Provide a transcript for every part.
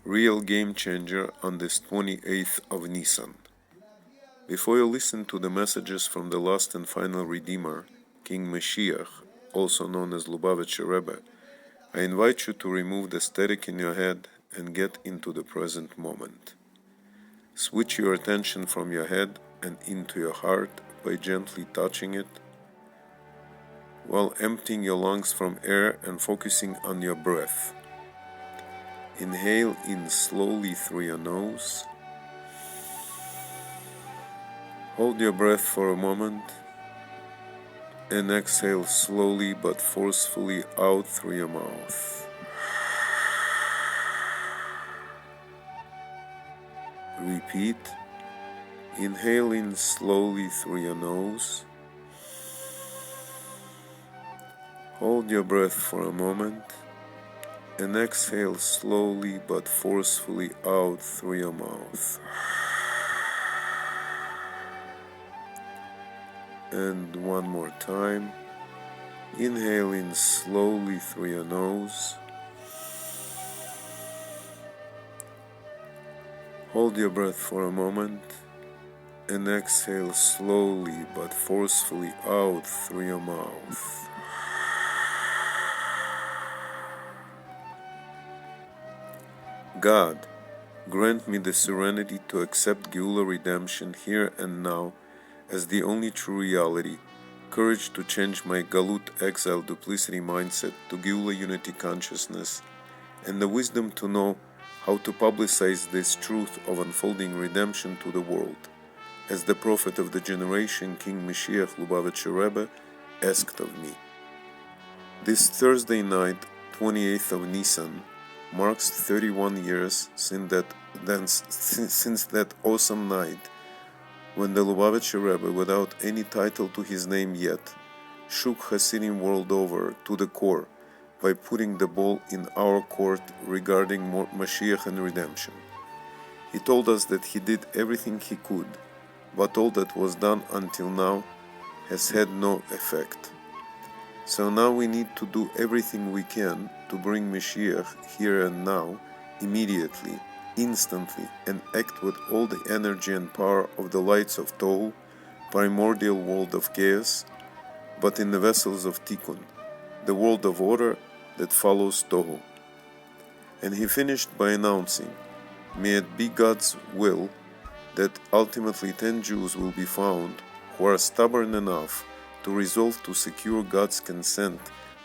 Real game changer on this 28th of Nissan. Before you listen to the messages from the last and final Redeemer, King Moshiach, also known as Lubavitcher Rebbe, I invite you to remove the static in your head and get into the present moment. Switch your attention from your head and into your heart by gently touching it, while emptying your lungs from air and focusing on your breath. Inhale in slowly through your nose. Hold your breath for a moment and exhale slowly but forcefully out through your mouth. Repeat. Inhale in slowly through your nose. Hold your breath for a moment and exhale slowly but forcefully out through your mouth. And one more time. Inhale in slowly through your nose. Hold your breath for a moment and exhale slowly but forcefully out through your mouth. God, grant me the serenity to accept Geula redemption here and now as the only true reality, courage to change my Galut exile duplicity mindset to Geula unity consciousness, and the wisdom to know how to publicize this truth of unfolding redemption to the world, as the prophet of the generation, King Moshiach Lubavitcher Rebbe, asked of me. This Thursday night, 28th of Nissan, marks 31 years since that awesome night when the Lubavitcher Rebbe, without any title to his name yet, shook Hasidim world over to the core by putting the ball in our court regarding Moshiach and redemption. He told us that he did everything he could, but all that was done until now has had no effect. So now we need to do everything we can to bring Moshiach here and now, immediately, instantly, and act with all the energy and power of the lights of Tohu, primordial world of chaos, but in the vessels of Tikkun, the world of order that follows Tohu. And he finished by announcing, may it be God's will that ultimately 10 Jews will be found who are stubborn enough to resolve to secure God's consent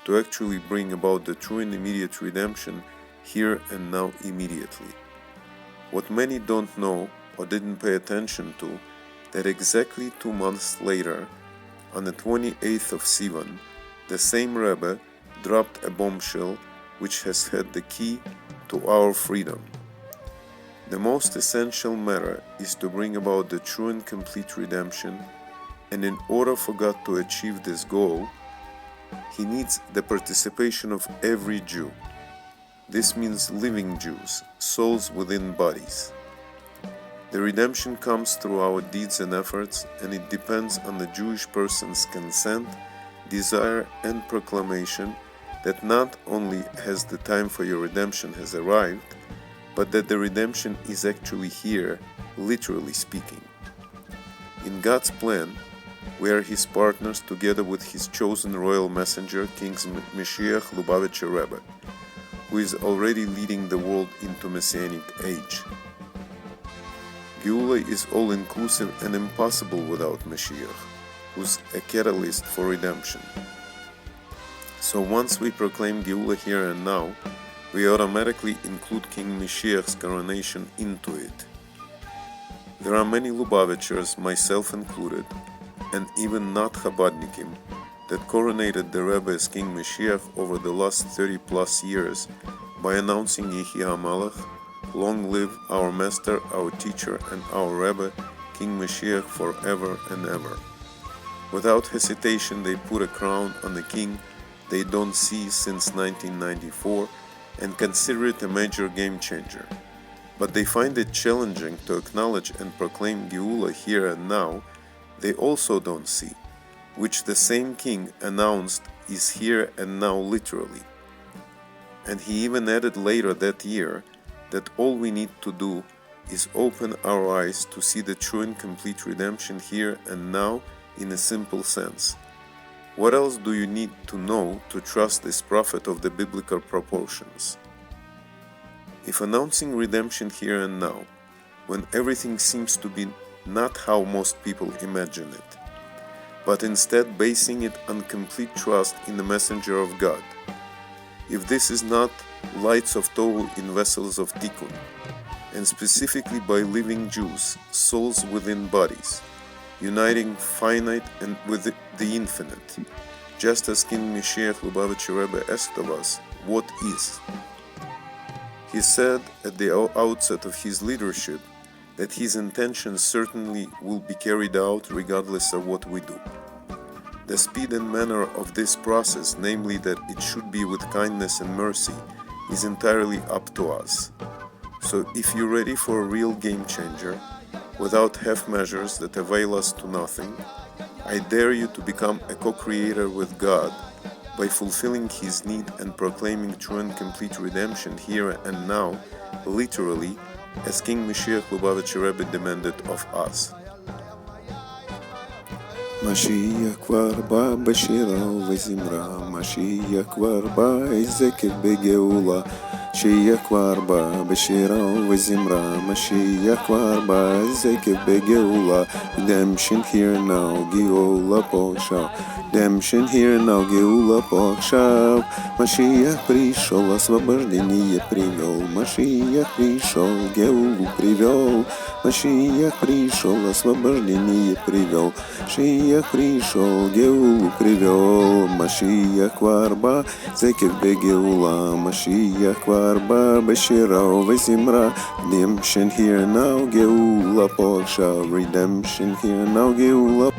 to actually bring about the true and immediate redemption here and now immediately. What many don't know or didn't pay attention to, that exactly 2 months later, on the 28th of Sivan, the same Rebbe dropped a bombshell which has had the key to our freedom. The most essential matter is to bring about the true and complete redemption, and in order for God to achieve this goal, He needs the participation of every Jew. This means living Jews, souls within bodies. The redemption comes through our deeds and efforts, and it depends on the Jewish person's consent, desire, and proclamation that not only has the time for your redemption has arrived, but that the redemption is actually here, literally speaking. In God's plan, we are His partners together with His chosen royal messenger, King Moshiach Lubavitcher Rebbe, who is already leading the world into Messianic age. Geula is all-inclusive and impossible without Moshiach, who's a catalyst for redemption. So once we proclaim Geula here and now, we automatically include King Moshiach's coronation into it. There are many Lubavitchers, myself included, and even not Chabadnikim, that coronated the Rebbe as King Moshiach over the last 30 plus years by announcing Yehi HaMalach, long live our master, our teacher, and our Rebbe, King Moshiach forever and ever. Without hesitation, they put a crown on the king they don't see since 1994 and consider it a major game changer. But they find it challenging to acknowledge and proclaim Geula here and now they also don't see, which the same king announced is here and now literally. And he even added later that year that all we need to do is open our eyes to see the true and complete redemption here and now in a simple sense. What else do you need to know to trust this prophet of the biblical proportions? If announcing redemption here and now, when everything seems to be not how most people imagine it, but instead basing it on complete trust in the messenger of God, if this is not lights of tohu in vessels of tikkun, and specifically by living Jews, souls within bodies, uniting finite and with the infinite, just as King Moshiach Lubavitcher Rebbe asked of us, what is? He said at the outset of his leadership that his intentions certainly will be carried out regardless of what we do. The speed and manner of this process, namely that it should be with kindness and mercy, is entirely up to us. So if you're ready for a real game changer, without half measures that avail us to nothing, I dare you to become a co-creator with God by fulfilling His need and proclaiming true and complete redemption here and now, literally, as King Moshiach Lubavitcher Rebbe demanded of us. Moshiach כבר בא בשירה ובזמרה, משיח כבר בא יזכר בגאולה, משיח כבר בא בשירה ובזמרה, משיח כבר בא יזכר בגאולה, redemption here now, גאולה פה עכשיו, redemption here now, גאולה פה עכשיו, Мошиах пришел, освобождение привел, Мошиах пришел, Геулу привел, Мошиах пришел, освобождение привел, Мошиах пришел, Геулу привел, Мошиах варба, зекев бегеула, Мошиах варба, бешира везимра, redemption here now, Geula Poksha, redemption here now, Geula.